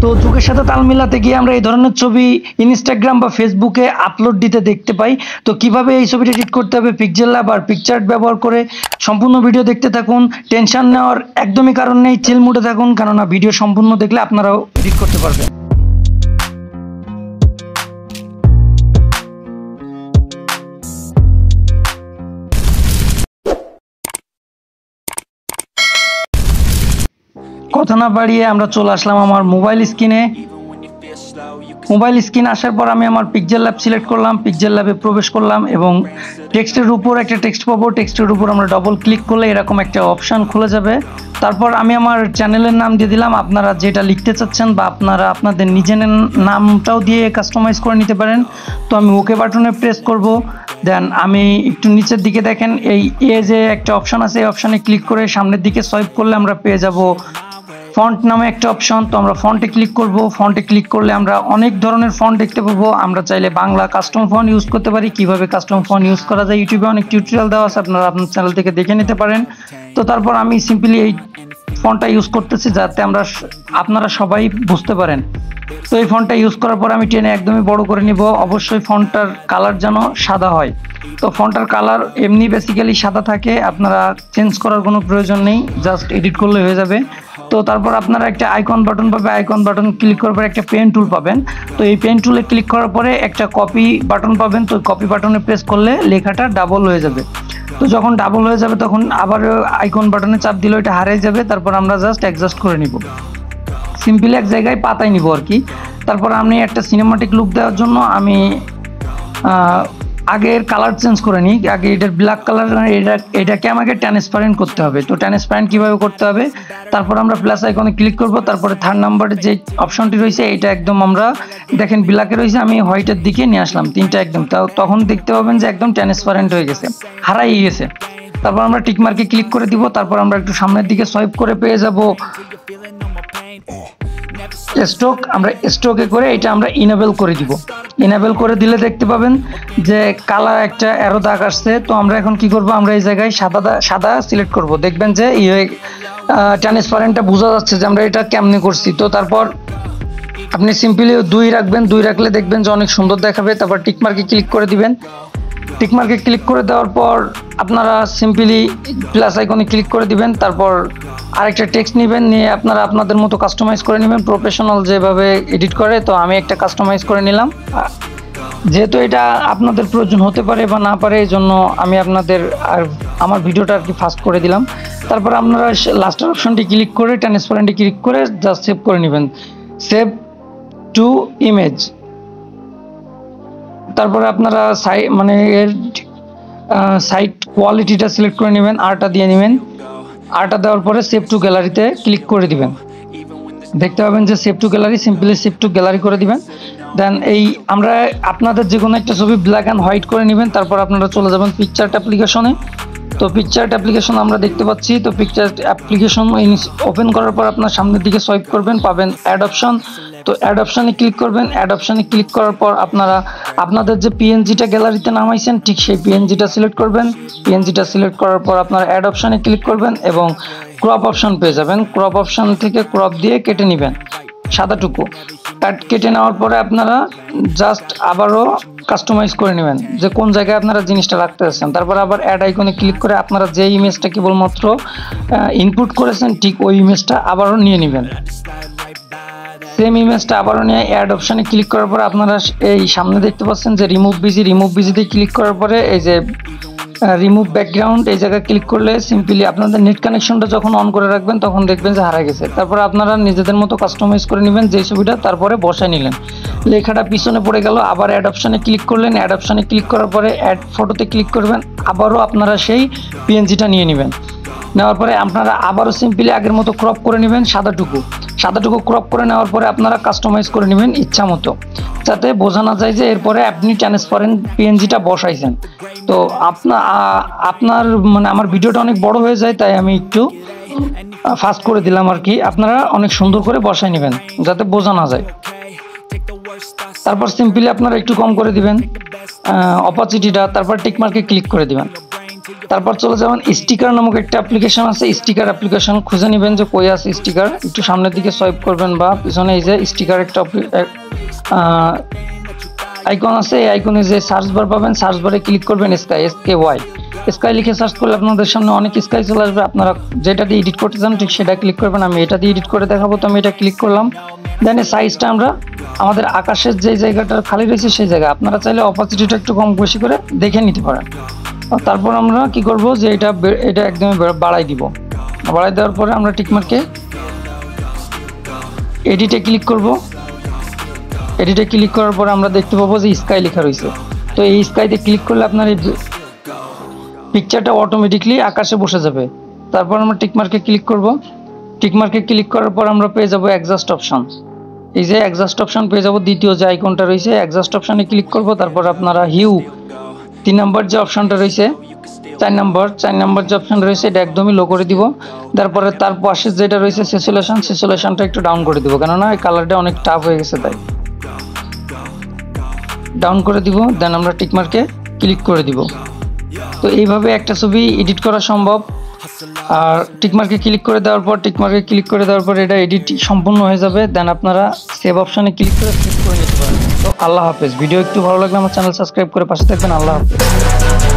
তো যুগের সাথে তাল মিলাতে গিয়ে আমরা এই ধরনের ছবি ইনস্টাগ্রাম বা ফেসবুকে আপলোড দিতে দেখতে পাই। তো কিভাবে এই ছবিটা এডিট করতে হবে পিক্সেল ল্যাব আর পিকচার্ট ব্যবহার করে সম্পূর্ণ ভিডিও দেখতে থাকুন। টেনশন নেওয়ার একদমই কারণ নেই, চিল মুডে থাকুন, কেননা ভিডিও সম্পূর্ণ দেখলে আপনারাও এডিট করতে পারবেন। কথা না বাড়িয়ে আমরা চলে আসলাম আমার মোবাইল স্ক্রিনে। মোবাইল স্ক্রিন আসার পর আমি আমার পিক্সেল ল্যাব সিলেক্ট করলাম, পিক্সেল ল্যাবে প্রবেশ করলাম এবং টেক্সটের উপর একটা টেক্সট পাবো। টেক্সটের উপর আমরা ডবল ক্লিক করলে এরকম একটা অপশান খুলে যাবে। তারপর আমি আমার চ্যানেলের নাম দিয়ে দিলাম। আপনারা যেটা লিখতে চাচ্ছেন বা আপনারা আপনাদের নিজের নামটাও দিয়ে কাস্টমাইজ করে নিতে পারেন। তো আমি ওকে বাটনে প্রেস করব। দেন আমি একটু নিচের দিকে দেখেন এই যে একটা অপশান আছে, এই অপশানে ক্লিক করে সামনের দিকে সোয়াইপ করলে আমরা পেয়ে যাব ফন্ট নামে একটা অপশন। তো আমরা ফন্টে ক্লিক করব। ফন্টে ক্লিক করলে আমরা অনেক ধরনের ফন্ট দেখতে পাবো। আমরা চাইলে বাংলা কাস্টম ফন্ট ইউজ করতে পারি। কিভাবে কাস্টম ফন্ট ইউজ করা যায় ইউটিউবে অনেক টিউটোরিয়াল দেওয়া আছে, আপনারা আপনার চ্যানেল থেকে দেখে নিতে পারেন। তো তারপর আমি সিম্পলি এই ফন্টটা ইউজ করতেছি যাতে আপনারা সবাই বুঝতে পারেন। তো এই ফন্টটা ইউজ করার পর আমি টেনে একদমই বড় করে নিব। অবশ্যই ফন্টটার কালার যেন সাদা হয়। তো ফন্টটার কালার এমনি বেসিক্যালি সাদা থাকে, আপনারা চেঞ্জ করার কোনো প্রয়োজন নেই, জাস্ট এডিট করলে হয়ে যাবে। তো তারপর আপনারা একটা আইকন বাটন পাবে, আইকন বাটন ক্লিক করার পর একটা পেন টুল পাবেন। তো এই পেন টুলে ক্লিক করার পরে একটা কপি বাটন পাবেন। তো কপি বাটনে প্রেস করলে লেখাটা ডাবল হয়ে যাবে। তো যখন ডাবল হয়ে যাবে তখন আবার আইকন বাটনে চাপ দিলে এটা হারিয়ে যাবে। তারপর আমরা জাস্ট অ্যাডজাস্ট করে নিব, সিম্পলি এক জায়গায় পাতায় নিব আর কি। তারপর আমি একটা সিনেমাটিক লুক দেওয়ার জন্য আমি আগের কালার চেঞ্জ করে নিই। আগে এটার ব্ল্যাক কালার, এটাকে আমাকে ট্রান্সপারেন্ট করতে হবে। তো ট্রান্সপারেন্ট কীভাবে করতে হবে, তারপর আমরা প্লাস আইকনে ক্লিক করব। তারপরে থার্ড নাম্বারে যে অপশনটি রয়েছে এটা একদম আমরা দেখেন ব্ল্যাকে রয়েছে, আমি হোয়াইটের দিকে নিয়ে আসলাম তিনটা একদম। তখন দেখতে পাবেন যে একদম ট্রান্সপারেন্ট হয়ে গেছে, হারাই গেছে। তারপর আমরা টিক মার্কে ক্লিক করে দিব। তারপর আমরা একটু সামনের দিকে সোয়াইপ করে পেয়ে যাব স্ট্রোক। আমরা স্ট্রোকে করে এটা আমরা ইনেবল করে দিব। ইনেবল করে দিলে দেখতে পাবেন যে কালার একটা অ্যারো দাগ আসছে। তো আমরা এখন কি করব, আমরা এই জায়গায় সাদা সিলেক্ট করব। দেখবেন যে ট্রান্সপারেন্টটা বোঝা যাচ্ছে যে আমরা এটা কেমনে করছি। তো তারপর আপনি সিম্পলি 2 রাখবেন, 2 রাখলে দেখবেন যে অনেক সুন্দর দেখাবে। তারপর টিক মার্কে ক্লিক করে দিবেন। টিক মার্কে ক্লিক করে দেওয়ার পর আপনারা সিম্পলি প্লাস আইকনে ক্লিক করে দিবেন। তারপর আরেকটা টেক্সট নেবেন, নিয়ে আপনারা আপনাদের মতো কাস্টমাইজ করে নেবেন, প্রফেশনাল যেভাবে এডিট করে। তো আমি একটা কাস্টমাইজ করে নিলাম। যেহেতু এটা আপনাদের প্রয়োজন হতে পারে বা না পারে, এই জন্য আমি আমার ভিডিওটা আর কি ফাস্ট করে দিলাম। তারপর আপনারা লাস্টের অপশনটি ক্লিক করে ট্রান্সপারেন্টে ক্লিক করে জাস্ট সেভ করে নেবেন, সেভ টু ইমেজ। তারপরে আপনারা এর সাইট কোয়ালিটিটা সিলেক্ট করে নেবেন, আরটা দিয়ে নেবেন। আরটা দেওয়ার পরে সেভ টু গ্যালারিতে ক্লিক করে দিবেন। দেখতে পাবেন যে save two gallery, simply save two gallery করে দিবেন। দেন আমরা আপনাদের যে কোনো একটা ছবি ব্ল্যাক অ্যান্ড হোয়াইট করে নেবেন। তারপর আপনারা চলে যাবেন পিকচার্ট অ্যাপ্লিকেশনে। তো পিকচার্ট অ্যাপ্লিকেশন আমরা দেখতে পাচ্ছি। তো পিকচার্ট অ্যাপ্লিকেশন ওপেন করার পর আপনার সামনের দিকে সোয়াইপ করবেন, পাবেন অ্যাড অপশন। তো অ্যাড অপশানে ক্লিক করবেন। অ্যাড অপশানে ক্লিক করার পর আপনারা আপনাদের যে পিএনজিটা গ্যালারিতে নামাইছেন ঠিক সেই পিএনজিটা সিলেক্ট করবেন। পিএনজিটা সিলেক্ট করার পর আপনারা অ্যাড অপশানে ক্লিক করবেন এবং ক্রপ অপশান পেয়ে যাবেন। ক্রপ অপশান থেকে ক্রপ দিয়ে কেটে নেবেন সাদাটুকু। কেটে নেওয়ার পরে আপনারা জাস্ট আবারও কাস্টমাইজ করে নেবেন যে কোন জায়গায় আপনারা জিনিসটা রাখতে চাচ্ছেন। তারপর আবার অ্যাড আইকনে ক্লিক করে আপনারা যে ইমেজটা কেবলমাত্র ইনপুট করেছেন ঠিক ওই ইমেজটা আবারও নিয়ে নেবেন। সেম ইমেজটা আবারও নিয়ে অ্যাড অপশানে ক্লিক করার পরে আপনারা এই সামনে দেখতে পাচ্ছেন যে রিমুভ বিজিতে ক্লিক করার পরে এই যে রিমুভ ব্যাকগ্রাউন্ড এই জায়গায় ক্লিক করলে সিম্পলি আপনাদের নেট কানেকশনটা যখন অন করে রাখবেন তখন দেখবেন যে হারা গেছে। তারপর আপনারা নিজেদের মতো কাস্টমাইজ করে নেবেন যে ছবিটা, তারপরে বসায় নিলেন। লেখাটা পিছনে পড়ে গেল, আবার অ্যাড অপশানে ক্লিক করলেন। অ্যাড অপশানে ক্লিক করার পরে অ্যাড ফটোতে ক্লিক করবেন, আবারও আপনারা সেই পিএনজিটা নিয়ে নেবেন। নেওয়ার পরে আপনারা আবারও সিম্পলি আগের মতো ক্রপ করে নেবেন সাদাটুকু ক্রপ করে নেওয়ার পরে আপনারা কাস্টমাইজ করে নেবেন ইচ্ছা মতো, যাতে বোঝা না যায় যে এরপরে আপনি ট্রান্সপারেন্ট পিএনজিটা বসাইছেন। তো আপনার আমার ভিডিওটা অনেক বড় হয়ে যায়, তাই আমি একটু ফাস্ট করে দিলাম আর কি। আপনারা অনেক সুন্দর করে বসাই নেবেন যাতে বোঝা না যায়। তারপর সিম্পলি আপনারা একটু কম করে দিবেন অপাসিটিটা, তারপর টিক মার্কে ক্লিক করে দিবেন। তারপর চলে যাবেন স্টিকার নামক একটা অ্যাপ্লিকেশন আছে, স্টিকার অ্যাপ্লিকেশন খুঁজে নেবেন যে কই আছে স্টিকার, একটু সামনের দিকে সোয়াইপ করবেন বা পিছনে এই যে স্টিকার একটা আইকন আছে, এই আইকনে যে সার্চ বার পাবেন, সার্চ বারে ক্লিক করবেন স্কাই, SKY স্কাই লিখে সার্চ করলে আপনাদের সামনে অনেক স্কাই চলে আসবে। আপনারা যেটা দিয়ে এডিট করতে চান ঠিক সেটা ক্লিক করবেন। আমি এটা দিয়ে এডিট করে দেখাবো, তো আমি এটা ক্লিক করলাম। দেন এই সাইজটা আমরা আমাদের আকাশের যে জায়গাটা খালি রয়েছে সেই জায়গায় আপনারা চাইলে অপাসিটিটা একটু কম বেশি করে দেখে নিতে পারেন। তারপর আমরা কি করব যে এটা একদমই বাড়াই দিব। বাড়াই দেওয়ার পরে আমরা টিকমার্কে এডিটে ক্লিক করব। এডিটে ক্লিক করার পরে আমরা দেখতে পাবো যে স্কাই লেখা রয়েছে। তো এই স্কাইতে ক্লিক করলে আপনার এই পিকচারটা অটোমেটিকলি আকাশে বসে যাবে। তারপর আমরা টিকমার্কে ক্লিক করব। টিকমার্কে ক্লিক করার পর আমরা পেয়ে যাব অ্যাডজাস্ট অপশন। এই যে অ্যাডজাস্ট অপশন পেয়ে যাব, দ্বিতীয় যে আইকনটা রয়েছে অ্যাডজাস্ট অপশনে ক্লিক করব। তারপর আপনারা হিউ 3 নম্বর যে অপশনটা রয়েছে, 4 নম্বর যে অপশন রয়েছে এটা একদমই লো করে দিব। তারপরে তার পাশে যেটা রয়েছে সেচুলেশনটা একটু ডাউন করে দিব, কেননা এই কালারটা অনেক টাফ হয়ে গেছে তাই ডাউন করে দিব। দেন আমরা টিকমার্কে ক্লিক করে দিব। তো এইভাবে একটা ছবি এডিট করা সম্ভব। আর টিকমার্কে ক্লিক করে দেওয়ার পর এটা এডিট সম্পূর্ণ হয়ে যাবে। দেন আপনারা সেভ অপশনে ক্লিক করে সেভ করে নিতে পারেন। তো আল্লাহ হাফেজ। ভিডিও একটু ভালো লাগলে আমার চ্যানেল সাবস্ক্রাইব করে পাশে থাকবেন। আল্লাহ হাফেজ।